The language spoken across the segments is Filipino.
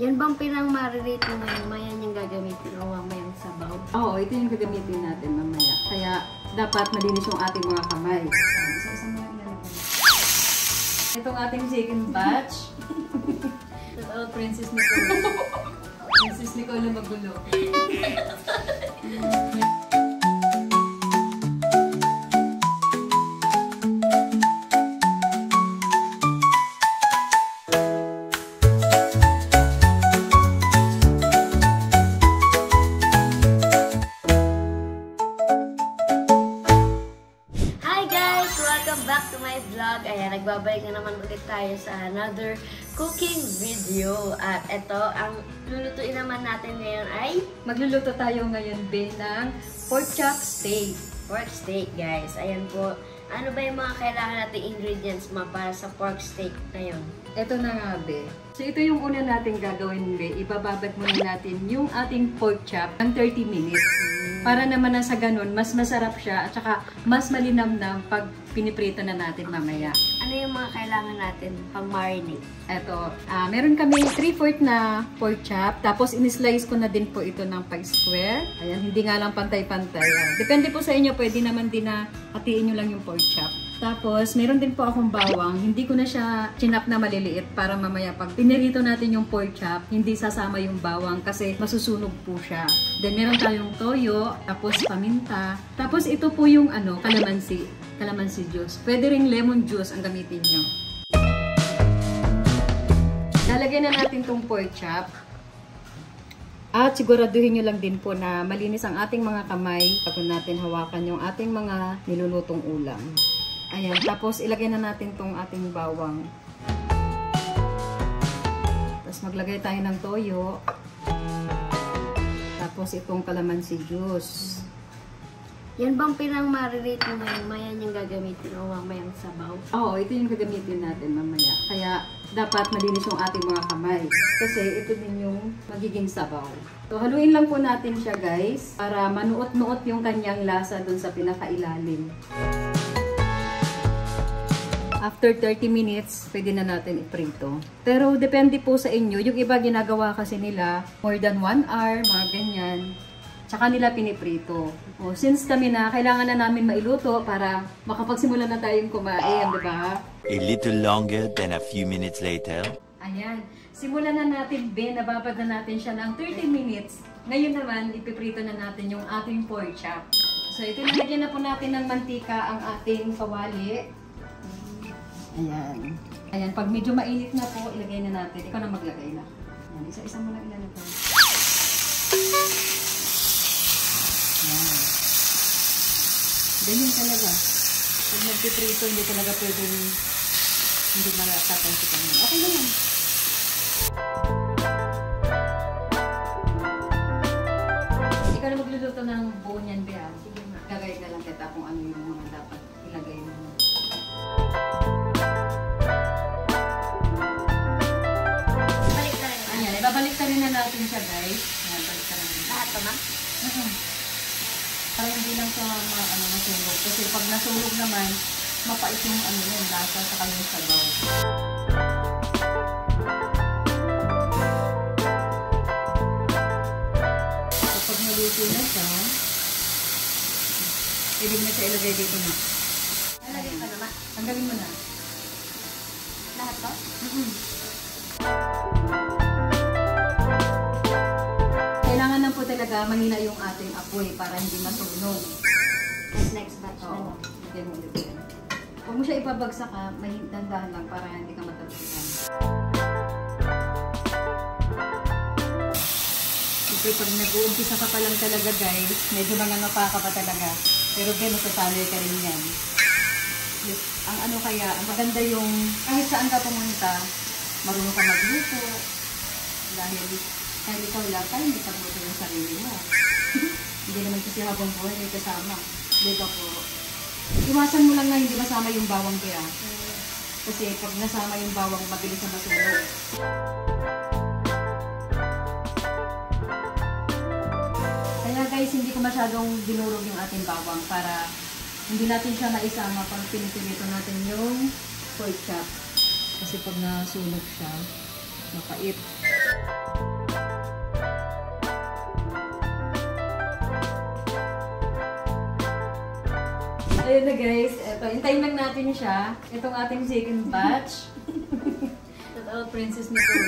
Yan bang pinang-marinate mo ngayon? Mayan yung gagamitin o mamayang sabaw? Oo, ito yung gagamitin natin mamaya. Kaya dapat malinis yung ating mga kamay. Isa-isa mo lang ilalagay. Itong ating second batch. Shout out Princess Nicole. Princess Nicole na magulo. Back to my vlog. Ayan, nagbabalik na naman ulit tayo sa another cooking video. At ito, ang lulutuin naman natin ngayon ay magluluto tayo ngayon ng pork chop steak. Pork steak, guys. Ayan po. Ano ba yung mga kailangan nating ingredients para sa pork steak ngayon? Ito na nga, be. So, ito yung una natin gagawin, be. Ibababad muna natin yung ating pork chop ng 30 minutes. Para naman na sa ganun, mas masarap siya at saka mas malinamnam pag piniprito na natin mamaya. Ano yung mga kailangan natin pang marinate? Ito, meron kami 3/4 na pork chop. Tapos, in-slice ko na din po ito ng pag-square. Ayan, hindi nga lang pantay-pantay. Depende po sa inyo, pwede naman din na hatiin nyo lang yung pork chop. Tapos, meron din po akong bawang. Hindi ko na siya chinap na maliliit para mamaya pag pinirito natin yung pork chop, hindi sasama yung bawang kasi masusunog po siya. Then, meron tayong toyo, tapos paminta. Tapos, ito po yung kalamansi. Kalamansi juice. Pwede ring lemon juice ang gamitin nyo. Lalagyan na natin tong pork chop. At siguraduhin nyo lang din po na malinis ang ating mga kamay bago natin hawakan yung ating mga nilulutong ulam. Ayan, tapos ilagay na natin tong ating bawang. Tapos maglagay tayo ng toyo. Tapos itong kalamansi juice. Yan bang pinang-marinate mo ngayon? Mayan yung gagamitin o mamayang sabaw? Oo, ito yung gagamitin natin mamaya. Kaya dapat malinis yung ating mga kamay. Kasi ito din yung magiging sabaw. So, haluin lang po natin siya, guys, para manuot-nuot yung kanyang lasa dun sa pinakailalim. After 30 minutes, pwede na natin iprito. Pero depende po sa inyo. Yung iba ginagawa kasi nila more than 1 hour, mga ganyan. Tsaka nila piniprito. O, since kami na, kailangan na namin mailuto para makapagsimula na tayong kumain, di ba? A little longer than a few minutes later. Ayan. Simulan na natin, Ben. Nababad na natin siya ng 30 minutes. Ngayon naman, ipiprito na natin yung ating pork chop. So, ito, nalagyan na po natin ng mantika ang ating kawali. Ayan. Ayan. Pag medyo mainit na po, ilagay na natin. Ikaw na maglagay na. Ayan. Isa-isa mo lang ilalagay. Ayan. Ganyan talaga. Pag nagpiprito, hindi talaga pwedeng hindi makakapansikan mo. Okay na yan. Ikaw na magluluto ng buo niyan, Bea. Gagay ka lang kita kung ano yung mga dapat ilagay mo. Balik ka rin. Ayan, ibabalik ka rin na natin siya, guys. Ayan, balik ka rin. Lahat pa, ma'am? Para hindi lang siya masunog. Kasi pag nasunog naman, mapait yung yung lasa sa kanyang sabaw. So, pag naluto na siya, pwede na siya ilagay dito na. Nalagay pa naman. Tanggalin mo na. Lahat pa? Kailangan lang po talaga mahina yung ating apoy para hindi masunog. Tapos next batch na Oo. lang. Lagyan mo ulit yan. Huwag mo siya ibabagsak ha. Dahan-dahan lang para hindi ka matapitan. Siyempre pag nag-uumpisa ka pa lang talaga, guys, medyo mangangapa ka pa talaga. Pero Ben, masasanay ka rin yan. Ang ang maganda yung kahit saan ka pumunta, marunong ka magluto. Dahil ikaw lang tayo, hindi pagluto yung sarili mo. Hindi naman kasi habang buhay may kasama. Diba po? Iwasan mo lang na hindi masama yung bawang kaya. Kasi pag nasama yung bawang, mabilis na masunog. Kaya guys, hindi ko masyadong dinurog yung ating bawang para hindi natin siya maisama pag pinipilito natin yung pork chop. Kasi pag nasunog siya, mapait. Ayun na guys, eto, hintayin lang natin siya. Itong ating second batch. Shout out Princess Nicole.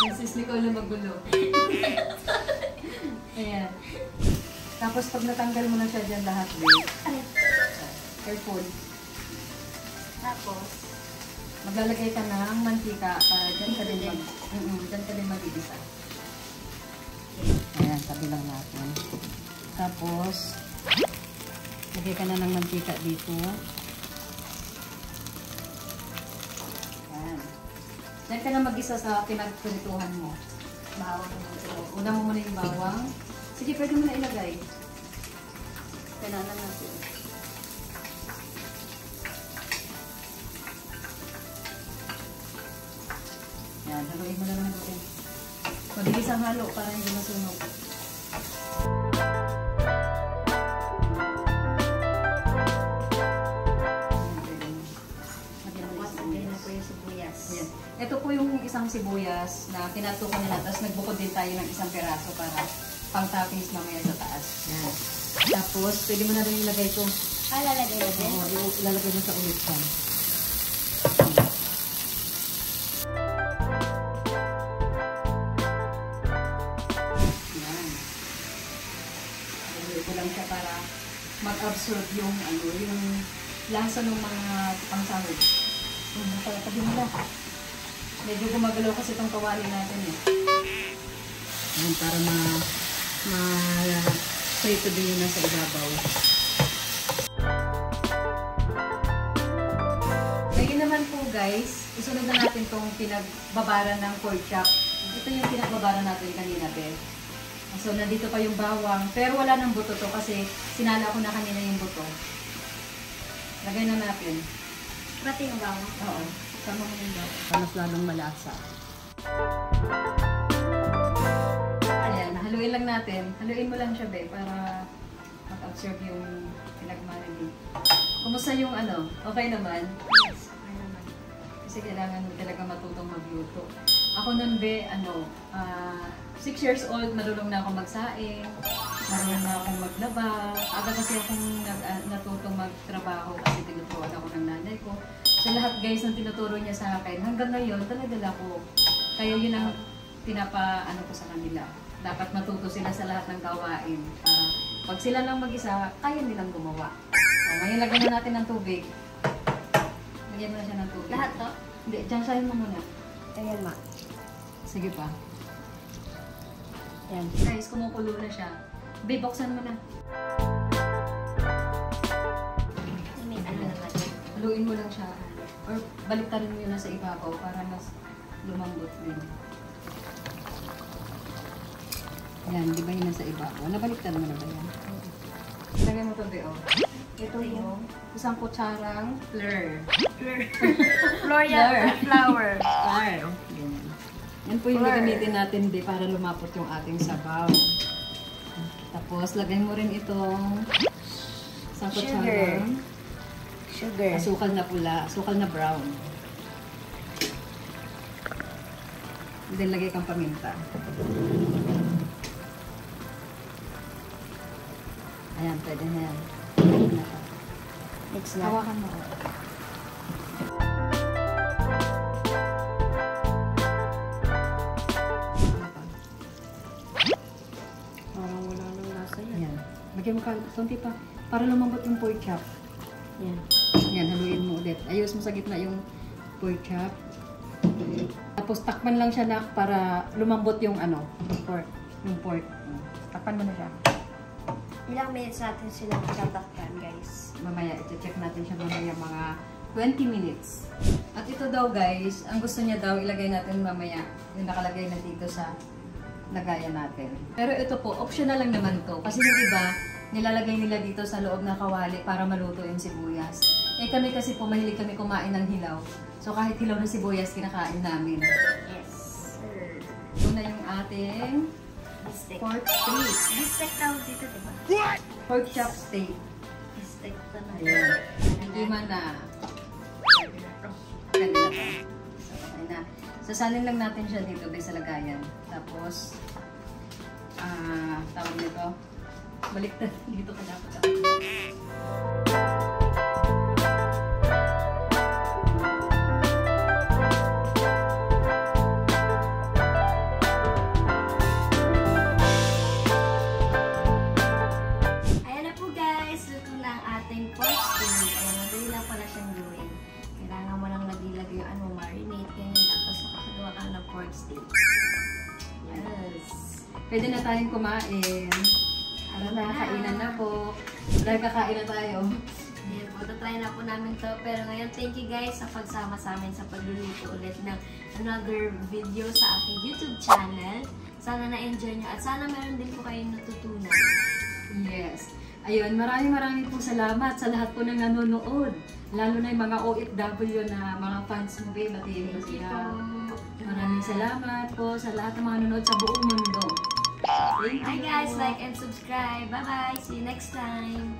Princess Nicole na magulo. Ayan. Tapos pag natanggal mo na siya dyan lahat, babe. Careful. Tapos, Maglalagay ka ng mantika para dyan ka din dyan ka din magigisa. Ayan, tabi lang natin. Tapos, lagay ka na ng mantika dito. Ayan. Dyan ka na mag-isa sa pinagpinituhan mo. Bawang mo. Una mo muna yung bawang. Sige, pwede mo na ilagay. Kailangan natin. Yan, haluin mo na lang natin. Mabilis ang halo para hindi masunog. Ito po yung isang sibuyas na pinatukan nila, tapos nagbukod din tayo ng isang peraso para pang-toppings mamaya sa taas. Yan. Tapos, pwede mo na rin ilagay ito. lalagay na din? Oo, ilalagay mo sa ulit yan. Yan. Ilagay ko lang siya para mag-absorb yung, yung lasa ng mga pangsahog. Tabi mo lang. Medyo gumagalaw kasi itong kawali natin eh. Yan, para ma-prito din yun nasa ibabaw. Ngayon naman po guys, isunod na natin itong pinagbabaran ng pork chop. Ito yung pinagbabaran natin kanina, Bel. So, nandito pa yung bawang. Pero wala ng buto to kasi sinala ko na kanina yung buto. Lagay na natin. Pati yung bawang? Oo. Sama mo yung bawang. Para mas lalong malasa. Ayan, haluin lang natin. Haluin mo lang siya, Be, para mag-absorb yung pinagmarinate. Kumusta yung ano? Okay naman? Yes, okay naman. Kasi kailangan mo talaga matutong magluto. Ako nun, Be, 6 years old, marunong na akong magsaing. Marunong na akong maglaba. Aga kasi akong natutong magtrabaho kasi tinuturuan ako ng nanay ko. So lahat guys ng tinuturo niya sa akin, hanggang ngayon, talaga ko. Kaya yun ang pinapaano ko sa kanila. Dapat matuto sila sa lahat ng gawain. Para pag sila lang mag-isa, kaya nilang gumawa. So, ngayon lagyan na natin ng tubig. Lagyan mo na siya ng tubig. Lahat to? Hindi, dyan sahin mo muna. Ayan, ma. Sige pa. Yan. Guys, kumukulo na siya. Babe, buksan mo na. May ano naman. Haluin mo lang siya. Or baliktarin mo yun nasa ibabaw para mas lumambot din. Yan, di ba yun nasa ibabaw? Nabaliktarin mo na ba yan? Lagay mo ito, Beo. Ito yung isang kutsarang fleur. Flour. Flour. Flour. Yan. Yan po yung gagamitin natin, Be, para lumapot yung ating sabaw. Tapos, lagay mo rin itong isang kutsarang Sugar. asukal na pula, asukal na brown. And then, lagay kang paminta. Ayan, pwede na yan. Mix na. Hawakan mo. Parang wala nang lasa yan. Ayan. Lagyan mo ka, konti pa. Para lumambot yung pork chop. Yan. Ayan, haluin mo ulit. Ayos mo sa gitna yung pork chop. Tapos takpan lang siya para lumambot yung pork. Yung pork. Takpan mo na siya. Ilang minutes natin sila tatakpan, guys. Mamaya, i-check natin siya mamaya mga 20 minutes. At ito daw guys, ang gusto niya daw ilagay natin mamaya. Yung nakalagay na dito sa lagayan natin. Pero ito po, optional lang naman to. Kasi yung iba, nilalagay nila dito sa loob ng kawali para maluto yung sibuyas. Eh kami kasi po, mahilig kami kumain ng hilaw. So kahit hilaw na sibuyas, kinakain namin. Yes, sir. Ito na yung ating Steak. pork steak. Steak tawag dito, diba? Pork chop steak. Steak to na. Ayan. Nakikiman na. Pwede na to. So, okay na. Sasalin lang natin siya dito sa lagayan. Tapos, tawag nito, Baliktad. Dito ka dapat. Ayan na po guys, luto na ang ating pork steak. Ayan, madali lang pala siyang gawin. Kailangan mo lang lagay yung ano, marinate, ganyan. Tapos makakagawa ka ng pork steak. Yes. Pwede na tayong kumain. Ano na, kainan na po. Dahil kakain na tayo. Ayan po, tatry na po namin to. Pero ngayon, thank you guys sa pagsama sa amin sa pagluluto ulit ng another video sa aking YouTube channel. Sana na-enjoy nyo at sana meron din po kayong natutunan. Yes. Ayun, maraming po salamat sa lahat po ng nanonood. Lalo na yung mga OFW na mga fans mo, babe. Batiin mo sila. Maraming salamat po sa lahat ng mga nanonood sa buong mundo. Hi guys, like and subscribe. Bye-bye. See you next time.